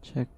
Check.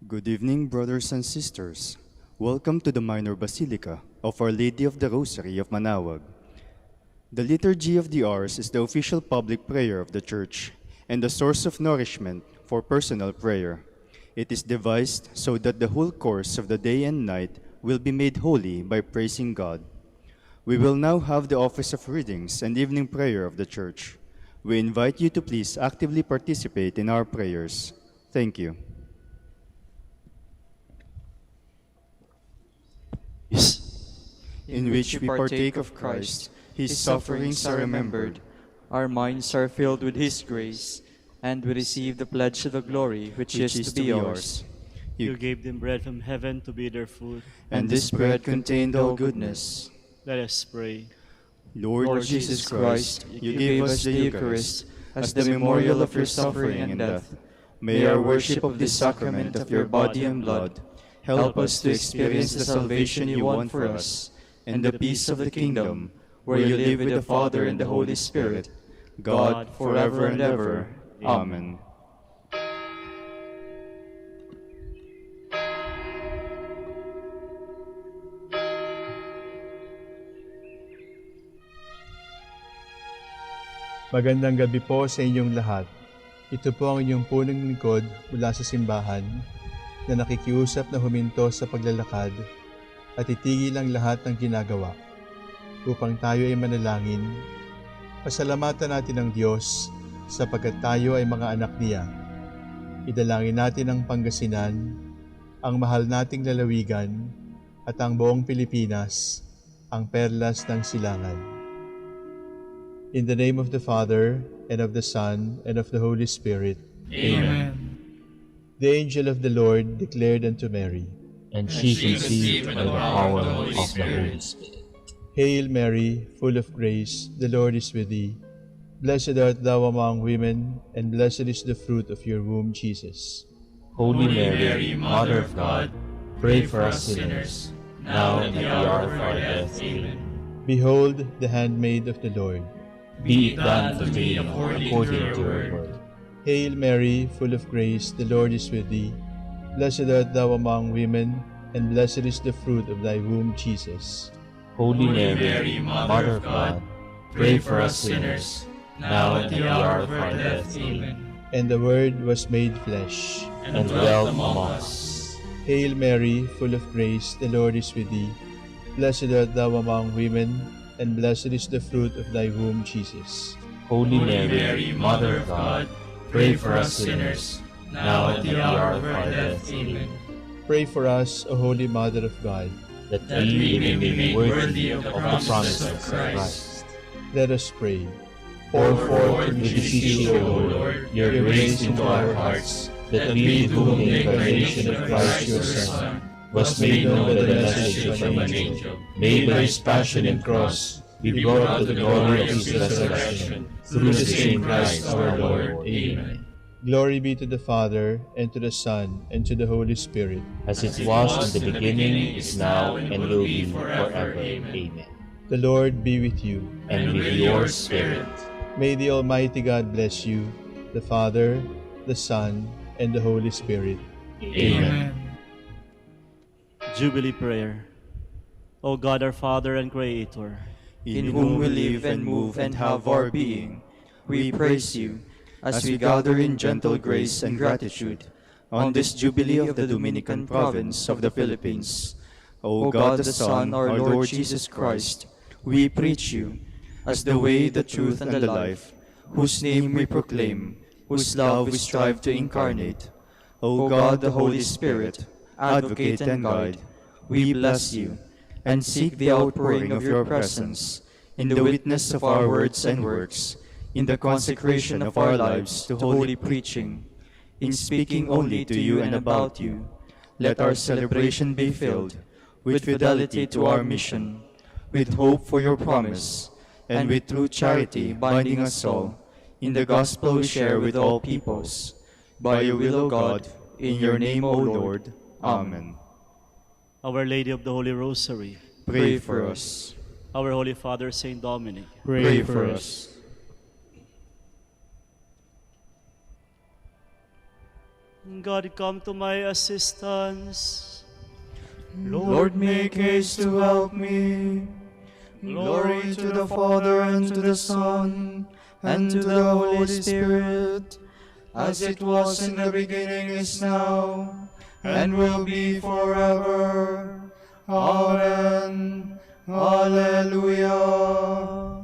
Good evening, brothers and sisters. Welcome to the Minor Basilica of Our Lady of the Rosary of Manaoag. The Liturgy of the Hours is the official public prayer of the Church and the source of nourishment for personal prayer. It is devised so that the whole course of the day and night will be made holy by praising God. We will now have the office of readings and evening prayer of the Church. We invite you to please actively participate in our prayers. Thank you. In which we partake of Christ, His sufferings are remembered. Our minds are filled with His grace, and we receive the pledge of the glory which is to be yours. You gave them bread from heaven to be their food, And this bread contained all goodness. Let us pray. Lord Jesus Christ, you gave us the Eucharist as the memorial of your suffering and death. May our worship of this sacrament of your body and blood help us to experience the salvation you won for us and the peace of the kingdom, where you live with the Father and the Holy Spirit, God, forever and ever. Amen. Magandang gabi po sa inyong lahat. Ito po ang inyong punong lingkod mula sa simbahan na nakikiusap na huminto sa paglalakad at itigil ang lahat ng ginagawa upang tayo ay manalangin. Pasalamatan natin ang Diyos sapagkat tayo ay mga anak niya. Idalangin natin ang Pangasinan, ang mahal nating lalawigan at ang buong Pilipinas, ang perlas ng silangan. In the name of the Father, and of the Son, and of the Holy Spirit. Amen. The angel of the Lord declared unto Mary, And she conceived by the power of the Holy Spirit. Hail Mary, full of grace, the Lord is with thee. Blessed art thou among women, and blessed is the fruit of your womb, Jesus. Holy Mary, Mother of God, pray for us sinners, now and at the hour of our death. Amen. Behold, the handmaid of the Lord. Be it done to me according to your word. Hail Mary, full of grace, the Lord is with thee. Blessed art thou among women, and blessed is the fruit of thy womb, Jesus. Holy Mary, Mother of God, pray for us sinners, now and at the hour of our death. Amen. And the Word was made flesh, and dwelt among us. Hail Mary, full of grace, the Lord is with thee. Blessed art thou among women, and blessed is the fruit of thy womb, Jesus. Holy Mary, Mother of God, pray for us sinners, now at the hour of our death. Amen. Pray for us, O Holy Mother of God, that we may be made worthy of the promises of Christ. Let us pray. Pour forth, we beseech you, O Lord, your grace into our hearts, that we, to whom the incarnation of Christ your Son was made known by the message of an angel, may by his passion and cross be brought to the glory of his resurrection, through the same Christ our Lord. Amen. Glory be to the Father, and to the Son, and to the Holy Spirit. As it was in the beginning, is now, and will be forever. Amen. The Lord be with you. And with your spirit. May the Almighty God bless you, the Father, the Son, and the Holy Spirit. Amen. Jubilee Prayer. O God, our Father and Creator, In whom we live and move and have our being, we praise you as we gather in gentle grace and gratitude on this Jubilee of the Dominican province of the Philippines. O God the Son, our Lord Jesus Christ, we preach you as the way, the truth, and the life, whose name we proclaim, whose love we strive to incarnate. O God, the Holy Spirit, advocate and guide, we bless you and seek the outpouring of your presence in the witness of our words and works, in the consecration of our lives to holy preaching, in speaking only to you and about you. Let our celebration be filled with fidelity to our mission, with hope for your promise, and with true charity binding us all in the gospel we share with all peoples. By your will, O God, in your name, O Lord. Amen. Our Lady of the Holy Rosary, Pray for us. our Holy Father, Saint Dominic, Pray for us. God, come to my assistance. Lord, make haste to help me. Glory to the Father, and to the Son, and to the Holy Spirit, as it was in the beginning, is now, and will be forever. Amen. Alleluia.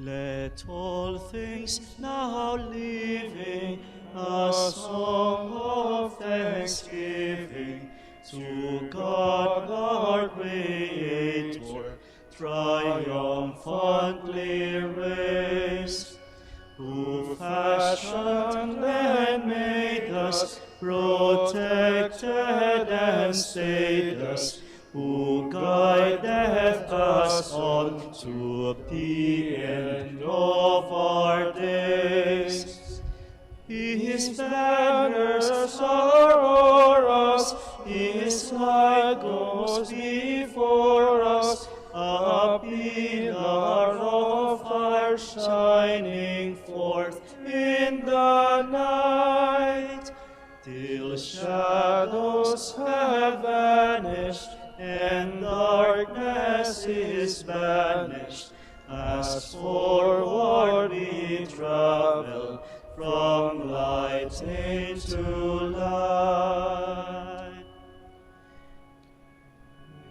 Let all things now living a song of thanksgiving to God our Creator triumphantly raise, who fashioned and made us, protected and stayed us, who guideth us on to the end of our days. His banners are o'er us, His light goes before us, a pillar of fire shining forth in the night, till shadows have vanished and darkness is banished, as forward we travel from light into light.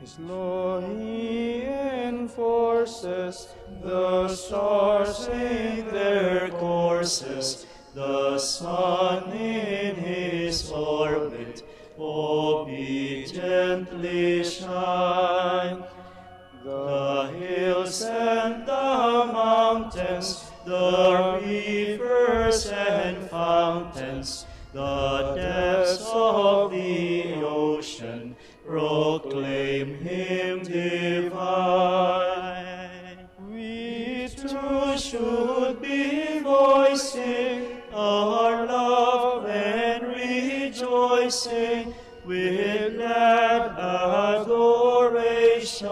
His law He enforces, the stars in their courses, the sun in his orbit obediently shine. The hills and the mountains, the rivers and fountains, the depths of the ocean proclaim Him divine. We too should be voicing our love and rejoicing with glad adoration,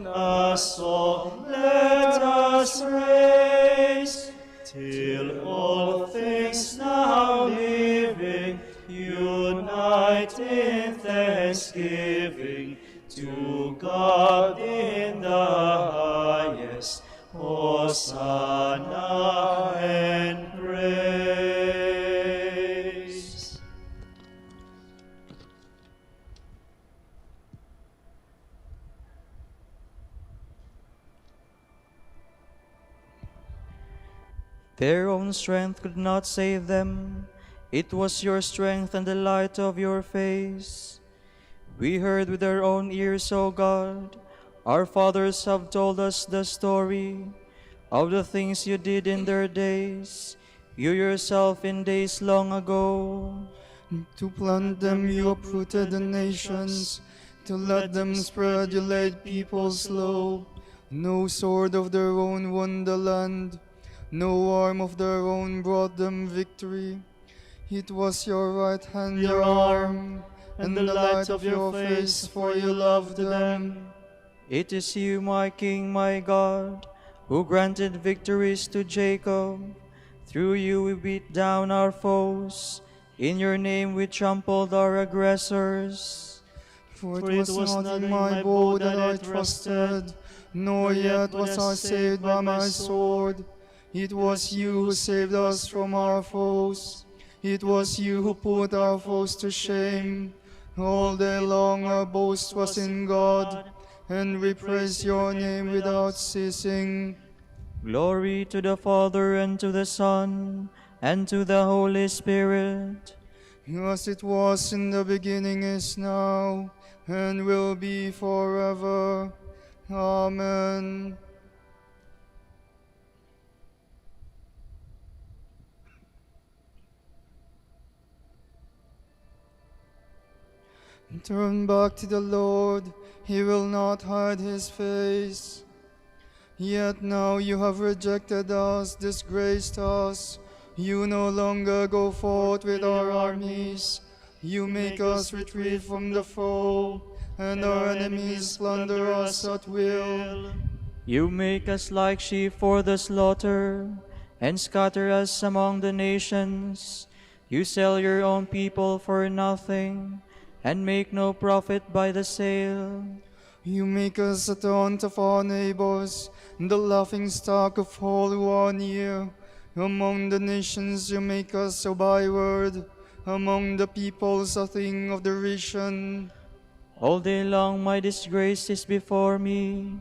a song let us raise, till all things now living unite in thanksgiving to God in the highest. Hosanna and praise. Their own strength could not save them. It was your strength and the light of your face. We heard with our own ears, O God. Our fathers have told us the story of the things you did in their days, you yourself in days long ago. To plant them you uprooted the nations, to let them spread you laid peoples low. No sword of their own won the land, no arm of their own brought them victory. It was your right hand, your arm, and the light of your face, for you loved them. It is you, my King, my God, who granted victories to Jacob. Through you we beat down our foes In your name we trampled our aggressors. For it was not in my bow that I trusted, nor yet was I saved by my sword. It was you who saved us from our foes. It was you who put our foes to shame. All day long our boast was in God, and we praise your name without ceasing. Glory to the Father, and to the Son, and to the Holy Spirit. As it was in the beginning, is now, and will be forever. Amen. Turn back to the Lord, he will not hide his face. Yet now you have rejected us, disgraced us. You no longer go forth with our armies. You make us retreat from the foe, and our enemies plunder us at will. You make us like sheep for the slaughter, and scatter us among the nations. You sell your own people for nothing, and make no profit by the sale. You make us a taunt of our neighbors, the laughing stock of all who are near. Among the nations you make us a byword, among the peoples a thing of derision. All day long my disgrace is before me.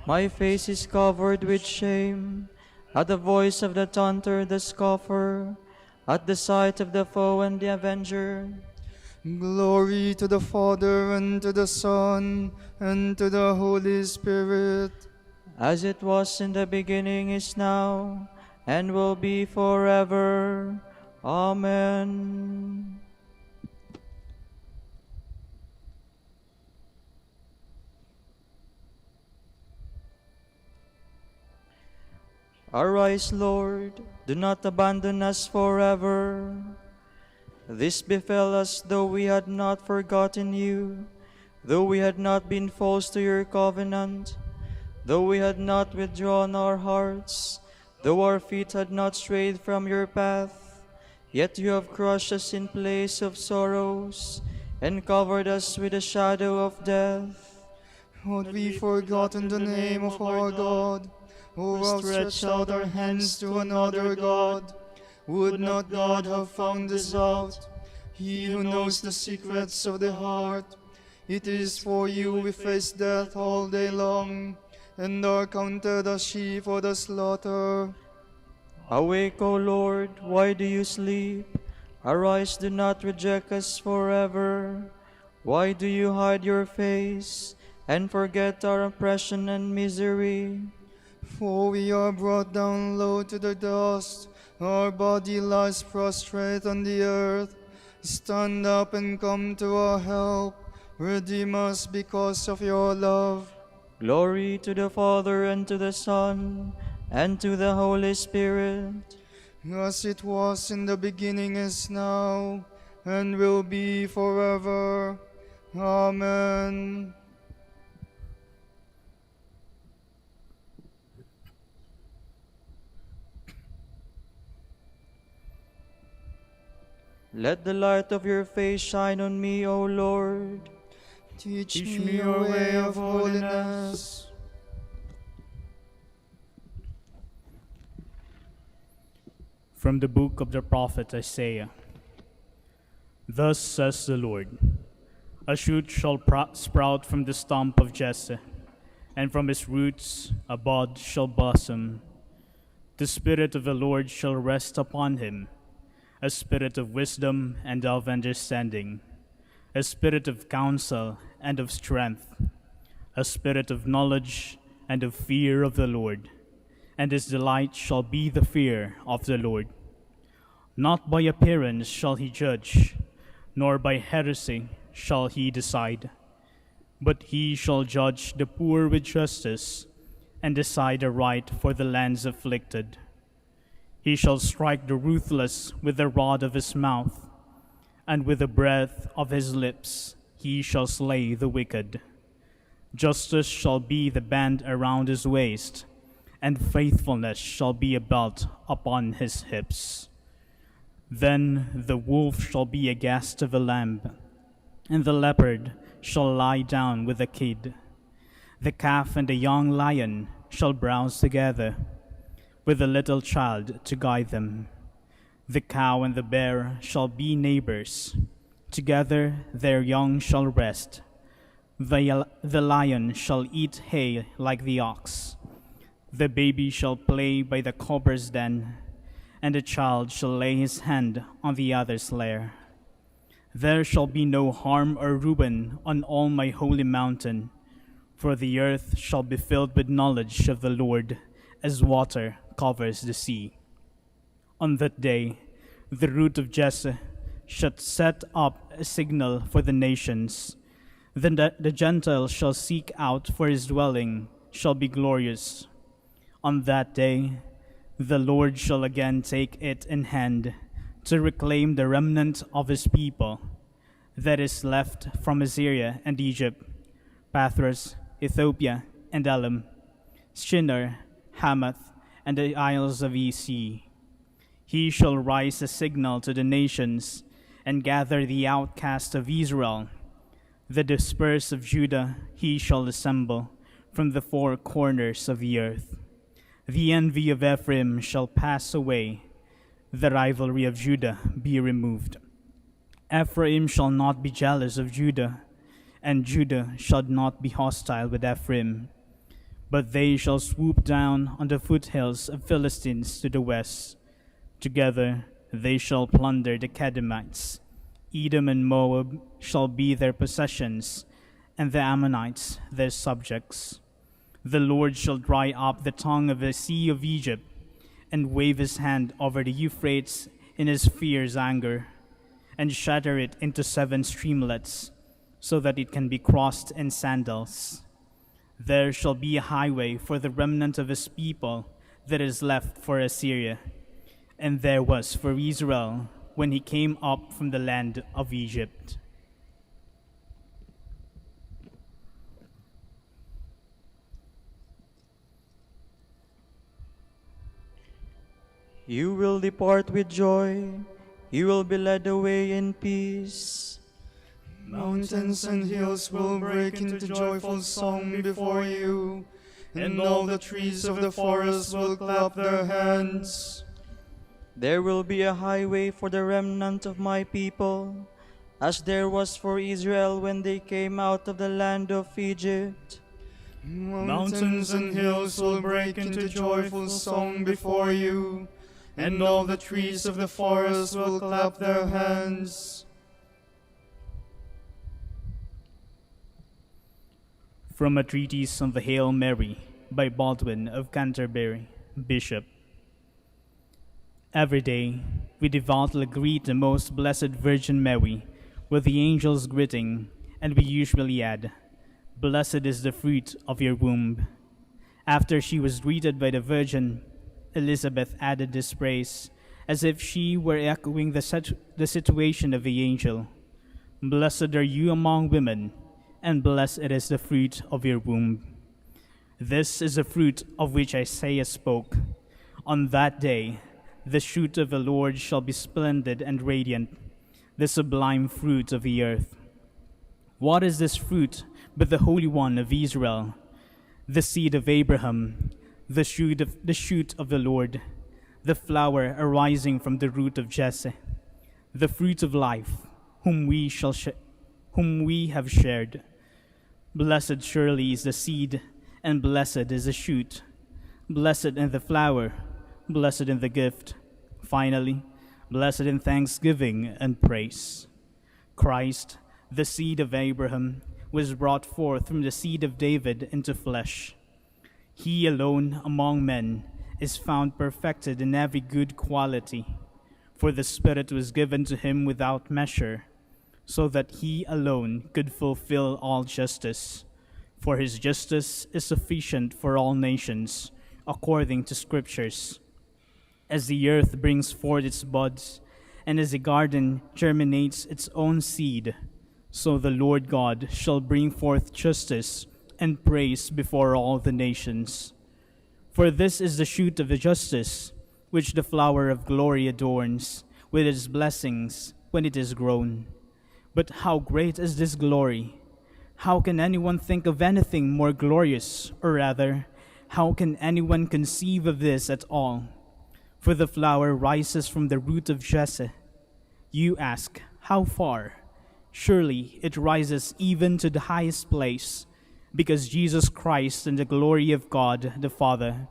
My face is covered with shame. At the voice of the taunter, the scoffer, at the sight of the foe and the avenger. Glory to the Father, and to the Son, and to the Holy Spirit. As it was in the beginning, is now, and will be forever. Amen. Arise, Lord, do not abandon us forever. This befell us though we had not forgotten you, though we had not been false to your covenant, though we had not withdrawn our hearts, though our feet had not strayed from your path. Yet you have crushed us in place of sorrows, and covered us with the shadow of death. Had we forgotten the name of our God, or outstretched out our hands to another God? Would not God have found this out? He who knows the secrets of the heart. It is for you we face death all day long, and are counted as sheep for the slaughter. Awake, O Lord, why do you sleep? Arise, do not reject us forever. Why do you hide your face, and forget our oppression and misery? For we are brought down low to the dust, our body lies prostrate on the earth. Stand up and come to our help. Redeem us because of your love. Glory to the Father, and to the Son, and to the Holy Spirit. As it was in the beginning, is now, and will be forever. Amen. Let the light of your face shine on me, O Lord. Teach me your way of holiness. From the book of the prophet Isaiah. Thus says the Lord, a shoot shall sprout from the stump of Jesse, and from his roots a bud shall blossom. The Spirit of the Lord shall rest upon him, a spirit of wisdom and of understanding, a spirit of counsel and of strength, a spirit of knowledge and of fear of the Lord. And his delight shall be the fear of the Lord. Not by appearance shall he judge, nor by heresy shall he decide. But he shall judge the poor with justice, and decide aright for the land's afflicted. He shall strike the ruthless with the rod of his mouth, and with the breath of his lips he shall slay the wicked. Justice shall be the band around his waist, and faithfulness shall be a belt upon his hips. Then the wolf shall be aghast of a lamb, and the leopard shall lie down with the kid. The calf and the young lion shall browse together, with a little child to guide them. The cow and the bear shall be neighbors. Together their young shall rest. The lion shall eat hay like the ox. The baby shall play by the cobra's den, and the child shall lay his hand on the other's lair. There shall be no harm or ruin on all my holy mountain, for the earth shall be filled with knowledge of the Lord, as water covers the sea. On that day, the root of Jesse shall set up a signal for the nations. Then the Gentiles shall seek out, for his dwelling shall be glorious. On that day, the Lord shall again take it in hand to reclaim the remnant of his people that is left from Assyria and Egypt, Pathros, Ethiopia, and Elam, Shinar, Hamath, and the isles of the sea. He shall rise a signal to the nations and gather the outcast of Israel. The dispersed of Judah he shall assemble from the four corners of the earth. The envy of Ephraim shall pass away, the rivalry of Judah be removed. Ephraim shall not be jealous of Judah, and Judah shall not be hostile with Ephraim. But they shall swoop down on the foothills of Philistines to the west. Together they shall plunder the Kedemites. Edom and Moab shall be their possessions, and the Ammonites their subjects. The Lord shall dry up the tongue of the sea of Egypt, and wave his hand over the Euphrates in his fierce anger, and shatter it into 7 streamlets, so that it can be crossed in sandals. There shall be a highway for the remnant of his people that is left for Assyria, and there was for Israel when he came up from the land of Egypt. You will depart with joy, you will be led away in peace. Mountains and hills will break into joyful song before you, and all the trees of the forest will clap their hands. There will be a highway for the remnant of my people, as there was for Israel when they came out of the land of Egypt. Mountains and hills will break into joyful song before you, and all the trees of the forest will clap their hands. From a treatise on the Hail Mary by Baldwin of Canterbury, Bishop. Every day, we devoutly greet the Most Blessed Virgin Mary with the angel's greeting, and we usually add, "Blessed is the fruit of your womb." After she was greeted by the Virgin, Elizabeth added this praise, as if she were echoing the situation of the angel. "Blessed are you among women, and blessed is the fruit of your womb." This is the fruit of which Isaiah spoke. On that day, the shoot of the Lord shall be splendid and radiant, the sublime fruit of the earth. What is this fruit but the Holy One of Israel, the seed of Abraham, the shoot of the Lord, the flower arising from the root of Jesse, the fruit of life, whom we have shared. Blessed surely is the seed, and blessed is the shoot. Blessed in the flower, blessed in the gift. Finally, blessed in thanksgiving and praise. Christ, the seed of Abraham, was brought forth from the seed of David into flesh. He alone among men is found perfected in every good quality, for the Spirit was given to him without measure, so that he alone could fulfill all justice. For his justice is sufficient for all nations, according to Scriptures. As the earth brings forth its buds, and as a garden germinates its own seed, so the Lord God shall bring forth justice and praise before all the nations. For this is the shoot of the justice, which the flower of glory adorns, with its blessings when it is grown. But how great is this glory! How can anyone think of anything more glorious, or rather, how can anyone conceive of this at all? For the flower rises from the root of Jesse. You ask, how far? Surely it rises even to the highest place, because Jesus Christ and the glory of God the Father.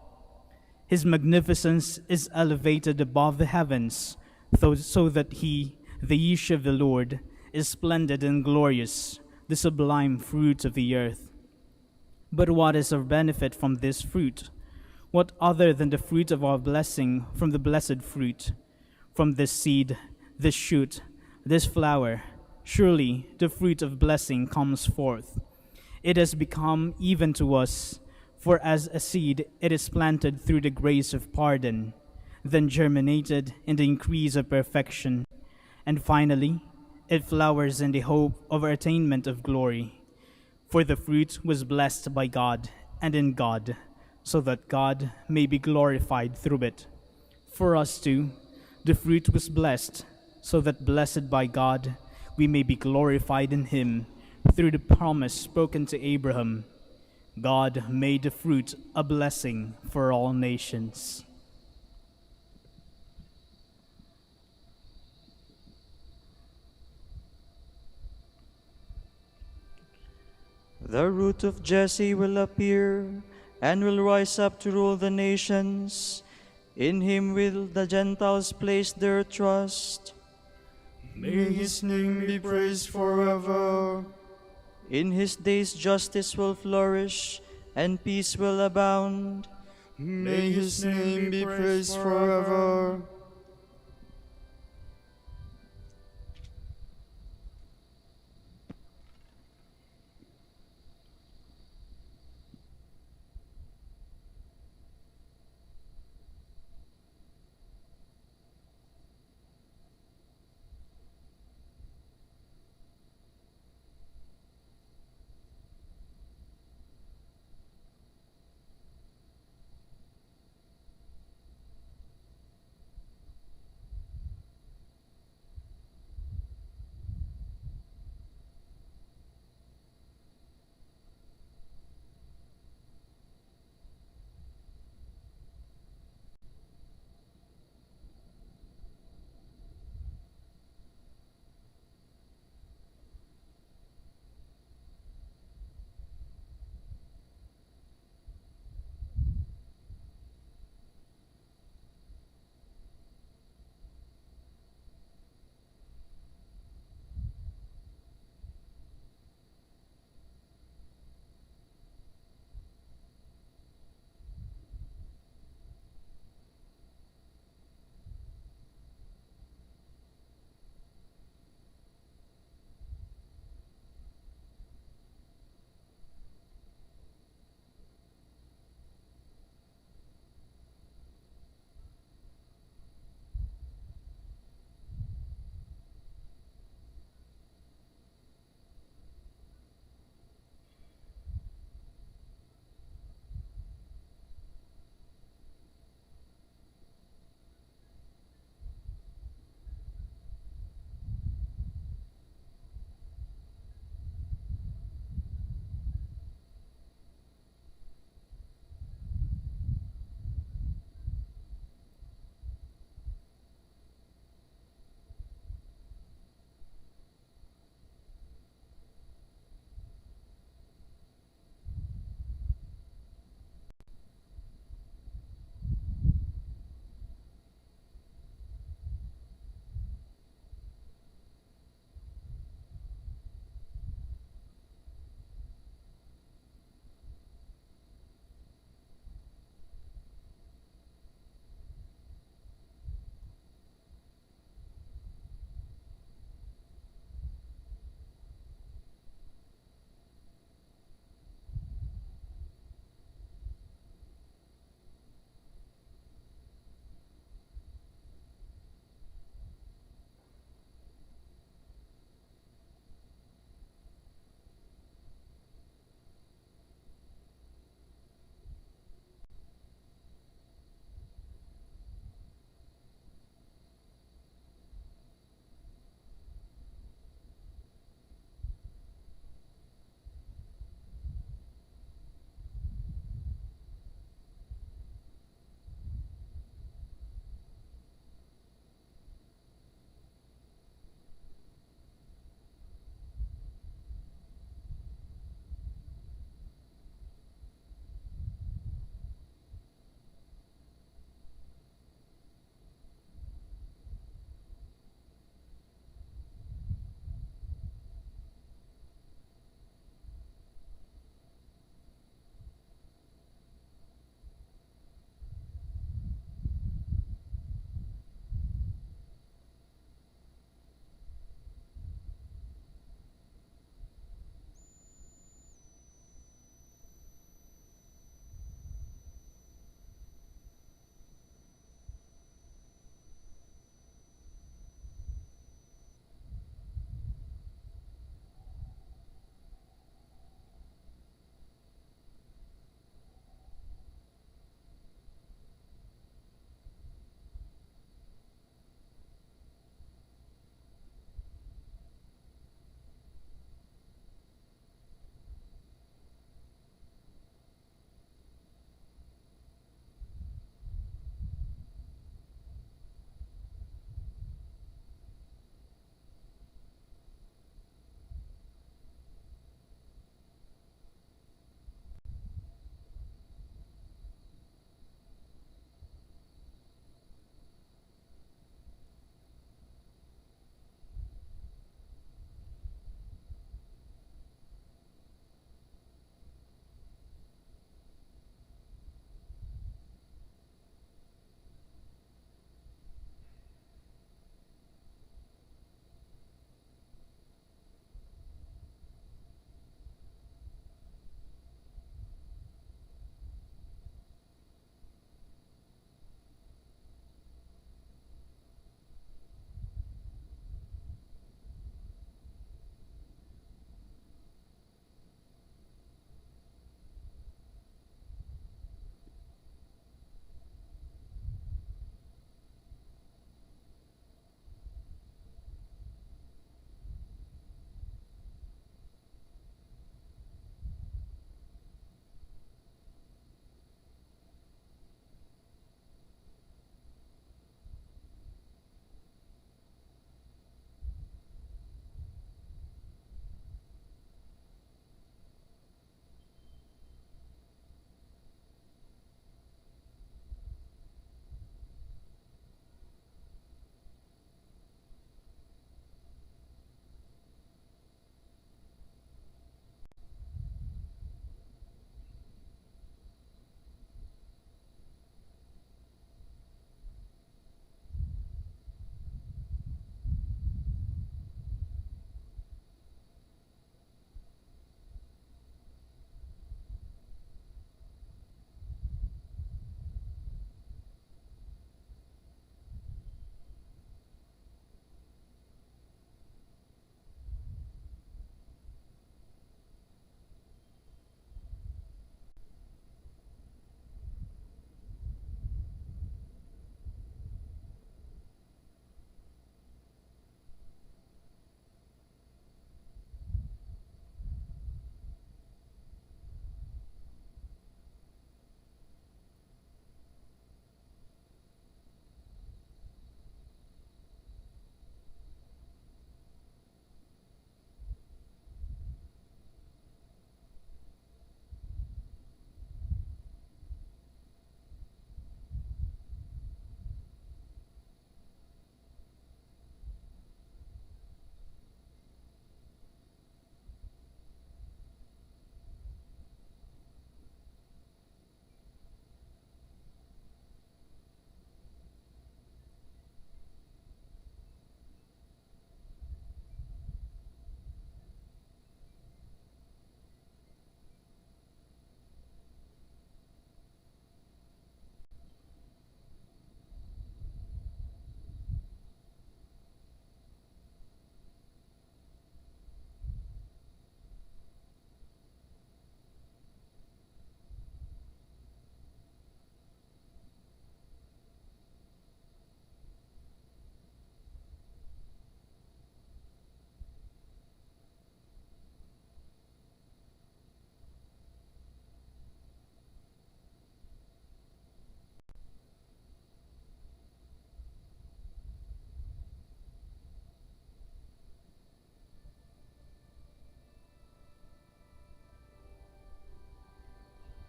His magnificence is elevated above the heavens, so that he, the issue of the Lord, is splendid and glorious, the sublime fruit of the earth. But what is our benefit from this fruit? What other than the fruit of our blessing from the blessed fruit? From this seed, this shoot, this flower, surely the fruit of blessing comes forth. It has become even to us, for as a seed it is planted through the grace of pardon, then germinated in the increase of perfection, and finally it flowers in the hope of our attainment of glory. For the fruit was blessed by God and in God, so that God may be glorified through it. For us too, the fruit was blessed, so that blessed by God, we may be glorified in him through the promise spoken to Abraham. God made the fruit a blessing for all nations. The root of Jesse will appear and will rise up to rule the nations. In him will the Gentiles place their trust. May his name be praised forever. In his days justice will flourish and peace will abound. May his name be praised forever.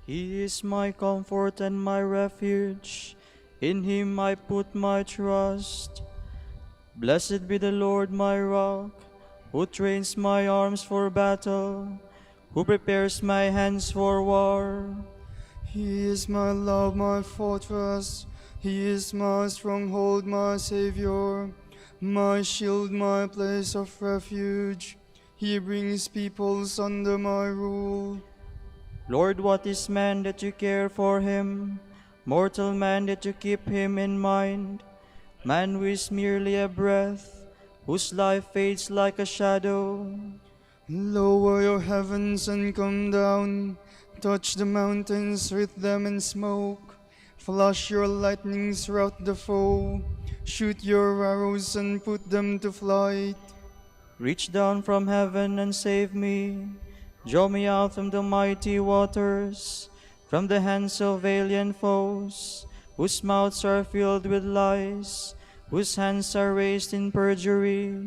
He is my comfort and my refuge. In him I put my trust. Blessed be the Lord my rock, who trains my arms for battle, who prepares my hands for war. He is my love, my fortress. He is my stronghold, my Savior, my shield, my place of refuge. He brings peoples under my rule. Lord, what is man that you care for him? Mortal man that you keep him in mind? Man who is merely a breath, whose life fades like a shadow. Lower your heavens and come down. Touch the mountains, wreath them in smoke. Flash your lightnings, rout the foe. Shoot your arrows and put them to flight. Reach down from heaven and save me. Draw me out from the mighty waters, from the hands of alien foes, whose mouths are filled with lies, whose hands are raised in perjury.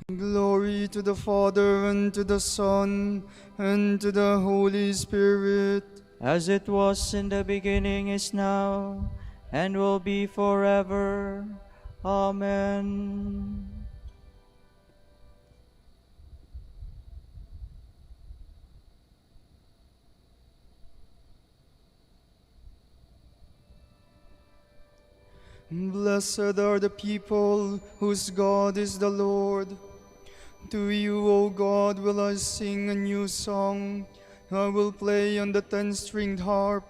Glory to the Father, and to the Son, and to the Holy Spirit. As it was in the beginning, is now, and will be forever. Amen. Blessed are the people whose God is the Lord. To you, O God, will I sing a new song. I will play on the 10-stringed harp.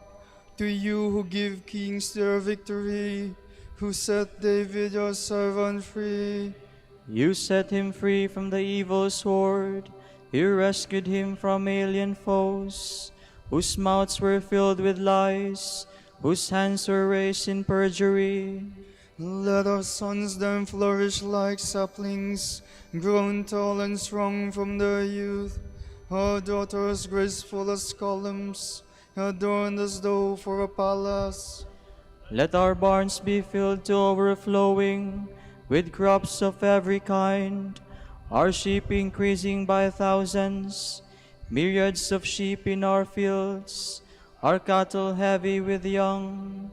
To you who give kings their victory, who set David your servant free. You set him free from the evil sword. You rescued him from alien foes, whose mouths were filled with lies, whose hands were raised in perjury. Let our sons then flourish like saplings, grown tall and strong from their youth. Our daughters graceful as columns, adorned as though for a palace. Let our barns be filled to overflowing with crops of every kind, our sheep increasing by thousands, myriads of sheep in our fields, our cattle heavy with young.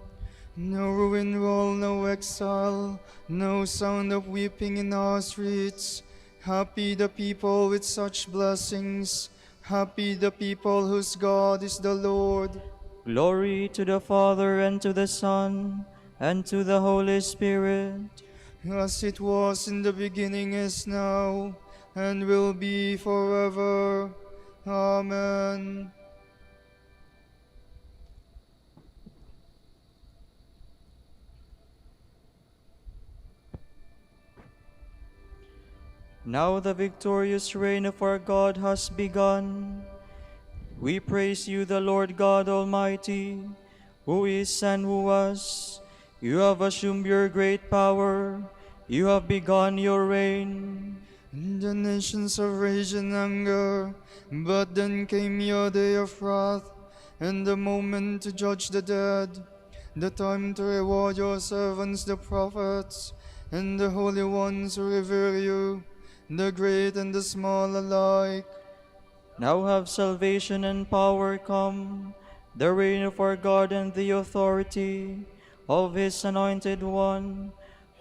No ruin wall, no exile, no sound of weeping in our streets. Happy the people with such blessings, happy the people whose God is the Lord. Glory to the Father, and to the Son, and to the Holy Spirit. As it was in the beginning, is now, and will be forever. Amen. Now the victorious reign of our God has begun. We praise you, the Lord God Almighty, who is and who was. You have assumed your great power. You have begun your reign. The nations have raged in anger, but then came your day of wrath, and the moment to judge the dead, the time to reward your servants the prophets, and the holy ones who revere you, the great and the small alike. Now have salvation and power come, the reign of our God and the authority of his anointed one.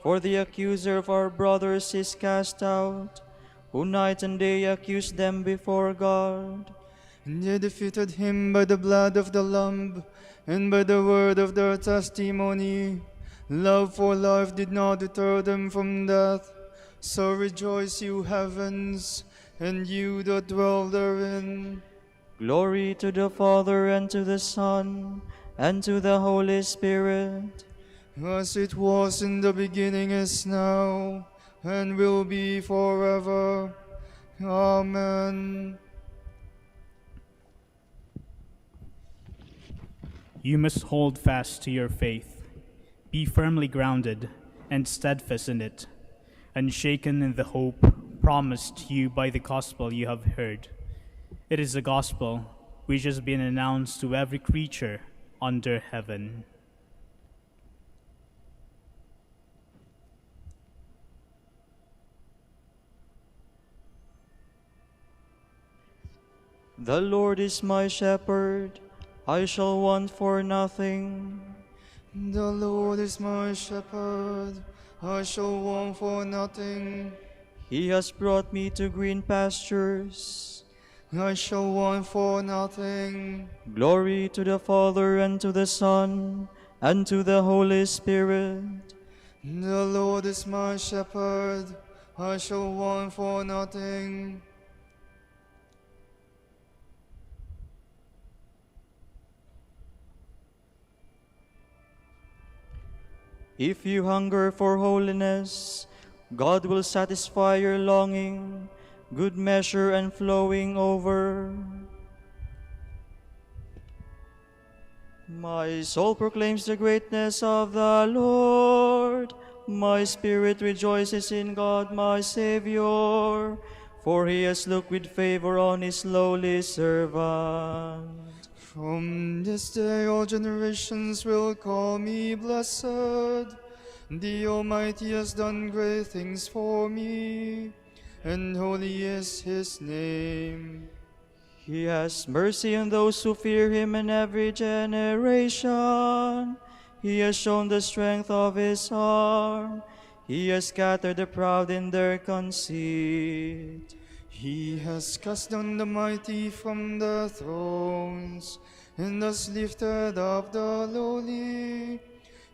For the accuser of our brothers is cast out, who night and day accused them before God. And they defeated him by the blood of the Lamb, and by the word of their testimony. Love for life did not deter them from death. So rejoice, you heavens, and you that dwell therein. Glory to the Father, and to the Son, and to the Holy Spirit. As it was in the beginning, is now, and will be forever. Amen. You must hold fast to your faith. Be firmly grounded and steadfast in it, unshaken in the hope promised to you by the gospel you have heard. It is a gospel which has been announced to every creature under heaven. The Lord is my shepherd, I shall want for nothing. The Lord is my shepherd, I shall want for nothing. He has brought me to green pastures. I shall want for nothing. Glory to the Father, and to the Son, and to the Holy Spirit. The Lord is my shepherd, I shall want for nothing. If you hunger for holiness, God will satisfy your longing, good measure and flowing over. My soul proclaims the greatness of the Lord. My spirit rejoices in God my Savior, for he has looked with favor on his lowly servant. From this day all generations will call me blessed. The Almighty has done great things for me, and holy is his name. He has mercy on those who fear him in every generation. He has shown the strength of his arm. He has scattered the proud in their conceit. He has cast down the mighty from the thrones, and has lifted up the lowly.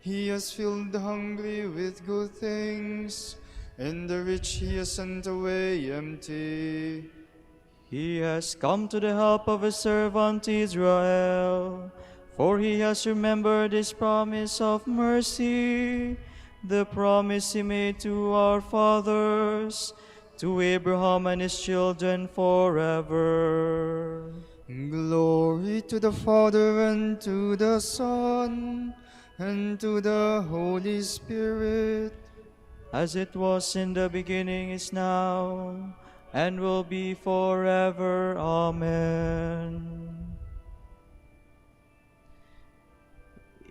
He has filled the hungry with good things, and the rich he has sent away empty. He has come to the help of his servant Israel, for he has remembered his promise of mercy, the promise he made to our fathers, to Abraham and his children forever. Glory to the Father, and to the Son, and to the Holy Spirit. As it was in the beginning, is now, and will be forever. Amen.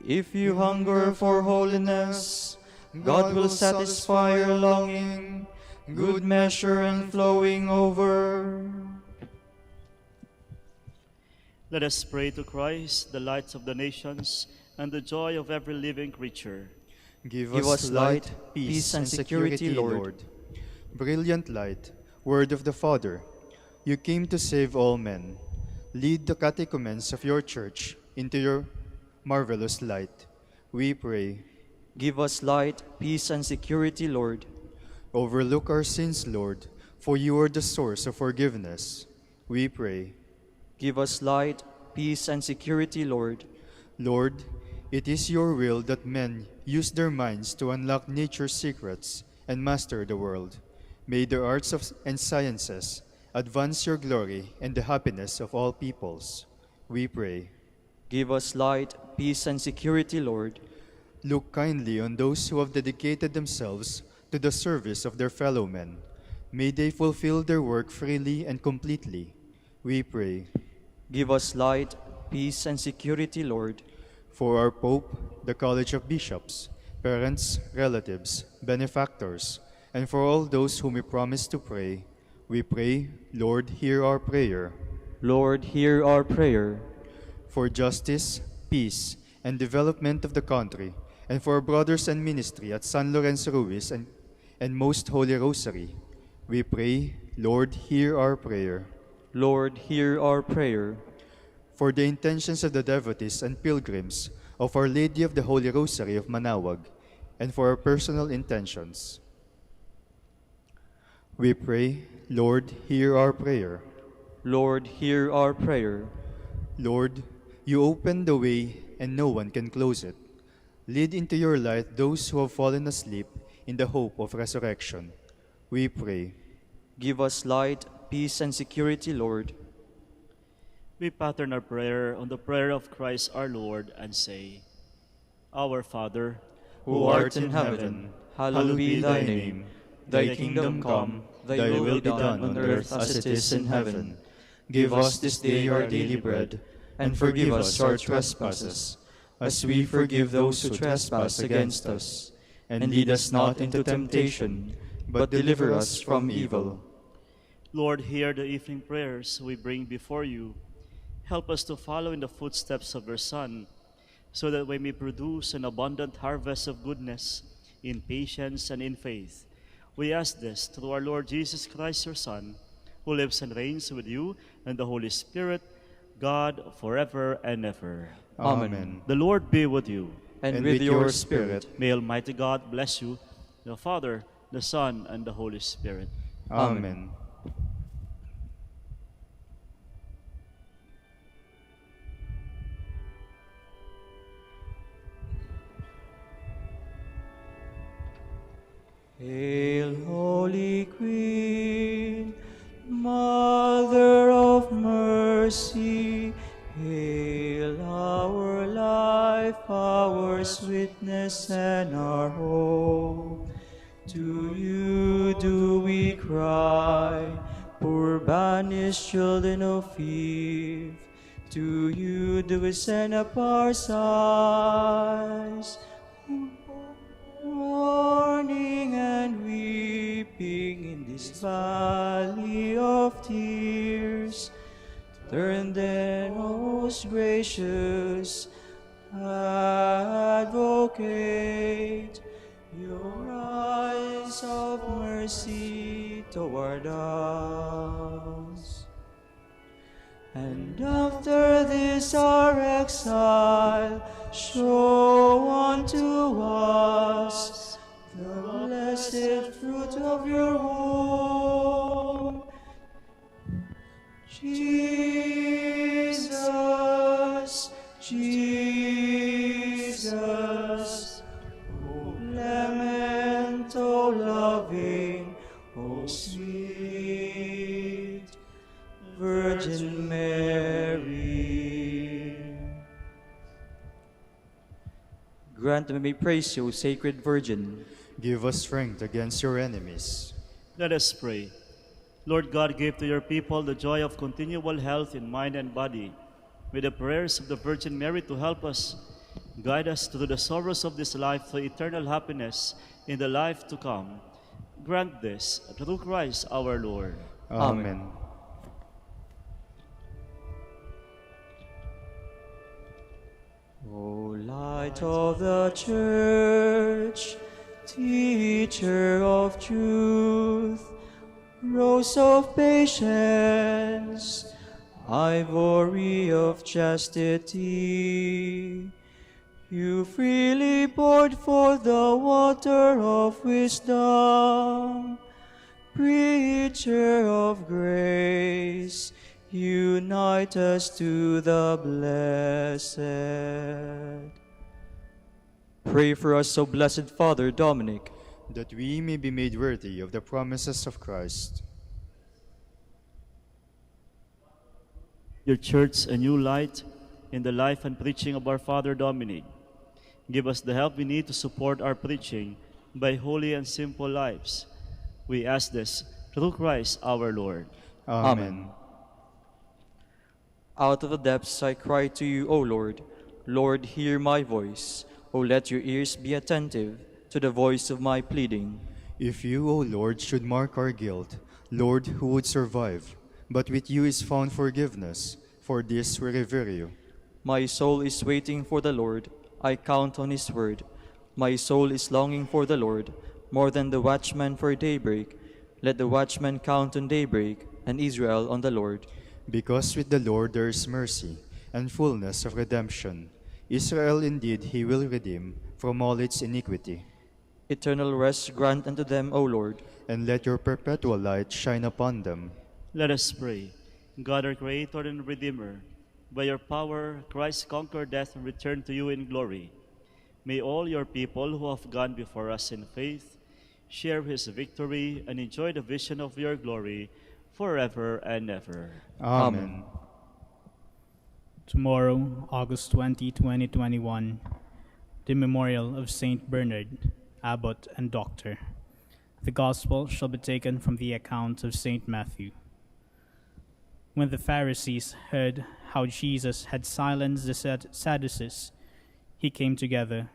If you hunger for holiness, God will satisfy your longing, good measure and flowing over. Let us pray to Christ, the light of the nations, and the joy of every living creature. Give Give us light, peace, and security, Lord. Brilliant light, word of the Father, you came to save all men. Lead the catechumens of your church into your marvelous light. We pray. Give us light, peace, and security, Lord. Overlook our sins, Lord, for you are the source of forgiveness. We pray. Give us light, peace, and security, Lord. Lord, it is your will that men use their minds to unlock nature's secrets and master the world. May the arts and sciences advance your glory and the happiness of all peoples. We pray. Give us light, peace, and security, Lord. Look kindly on those who have dedicated themselves to the service of their fellow men. May they fulfill their work freely and completely. We pray. Give us light, peace, and security, Lord. For our Pope, the College of Bishops, parents, relatives, benefactors, and for all those whom we promise to pray, we pray, Lord, hear our prayer. Lord, hear our prayer. For justice, peace, and development of the country, and for our brothers and ministry at San Lorenzo Ruiz and Most Holy Rosary, we pray, Lord, hear our prayer. Lord, hear our prayer. For the intentions of the devotees and pilgrims of Our Lady of the Holy Rosary of Manaoag, and for our personal intentions, we pray, Lord, hear our prayer. Lord, hear our prayer. Lord, you open the way and no one can close it. Lead into your light those who have fallen asleep in the hope of resurrection. We pray. Give us light, peace, and security, Lord. We pattern our prayer on the prayer of Christ our Lord and say, Our Father, Who art in heaven, hallowed be thy name. Thy kingdom come, thy will be done on earth as it is in heaven. Give us this day our daily bread, and forgive us our trespasses, as we forgive those who trespass against us. And lead us not into temptation, but deliver us from evil. Lord, hear the evening prayers we bring before you. help us to follow in the footsteps of your Son, so that we may produce an abundant harvest of goodness in patience and in faith. We ask this through our Lord Jesus Christ, your Son, who lives and reigns with you and the Holy Spirit, God, forever and ever. Amen. The Lord be with you. And with your spirit. May Almighty God bless you, the Father, the Son, and the Holy Spirit. Amen. Hail, Holy Queen, Mother of Mercy, hail our life, our sweetness, and our hope. To you do we cry, poor banished children of Eve. To you do we send up our sighs, mourning and weeping in this valley of tears. Turn then, O most gracious Advocate, your eyes of mercy toward us. And after this our exile, show unto us the blessed fruit of your womb, Jesus, Jesus, O clement, O loving, O sweet Virgin Mary. Grant that we may praise you, Sacred Virgin. Give us strength against your enemies. Let us pray. Lord God, give to your people the joy of continual health in mind and body. With the prayers of the Virgin Mary to help us, guide us through the sorrows of this life to eternal happiness in the life to come. Grant this through Christ our Lord. Amen. O light of the Church, teacher of truth, rose of patience, ivory of chastity, you freely poured forth the water of wisdom. Preacher of grace, unite us to the blessed. Pray for us, O Blessed Father Dominic, that we may be made worthy of the promises of Christ. Your church a new light in the life and preaching of our Father Dominic. Give us the help we need to support our preaching by holy and simple lives. We ask this through Christ our Lord. Amen. Out of the depths I cry to you, O Lord. Lord, hear my voice. O let your ears be attentive to the voice of my pleading. If you, O Lord, should mark our guilt, Lord, who would survive? But with you is found forgiveness. For this we revere you. My soul is waiting for the Lord. I count on his word. My soul is longing for the Lord, more than the watchman for daybreak. Let the watchman count on daybreak, and Israel on the Lord. Because with the Lord there is mercy, and fullness of redemption. Israel indeed he will redeem from all its iniquity. Eternal rest grant unto them, O Lord. And let your perpetual light shine upon them. Let us pray. God, our Creator and Redeemer, by your power, Christ conquered death and returned to you in glory. May all your people who have gone before us in faith share his victory and enjoy the vision of your glory forever and ever. Amen. Tomorrow, August 20, 2021, the memorial of Saint Bernard, Abbot and Doctor. The Gospel shall be taken from the account of Saint Matthew. When the Pharisees heard how Jesus had silenced the Sadducees, he came together.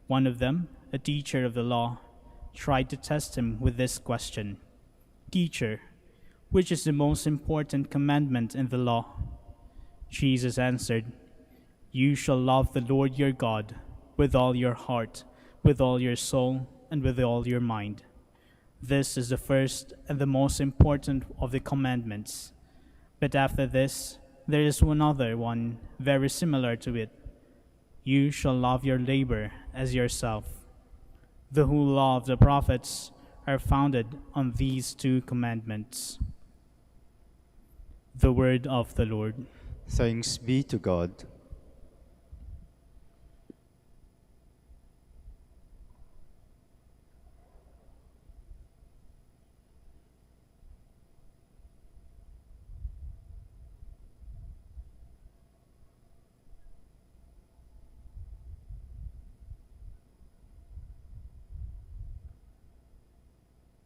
One of them, a teacher of the law, tried to test him with this question: "Teacher, which is the most important commandment in the law?" Jesus answered, "You shall love the Lord your God with all your heart, with all your soul, and with all your mind. This is the first and the most important of the commandments. But after this, there is one other one very similar to it. You shall love your neighbor as yourself. The whole law of the prophets are founded on these two commandments." The word of the Lord. Thanks be to God.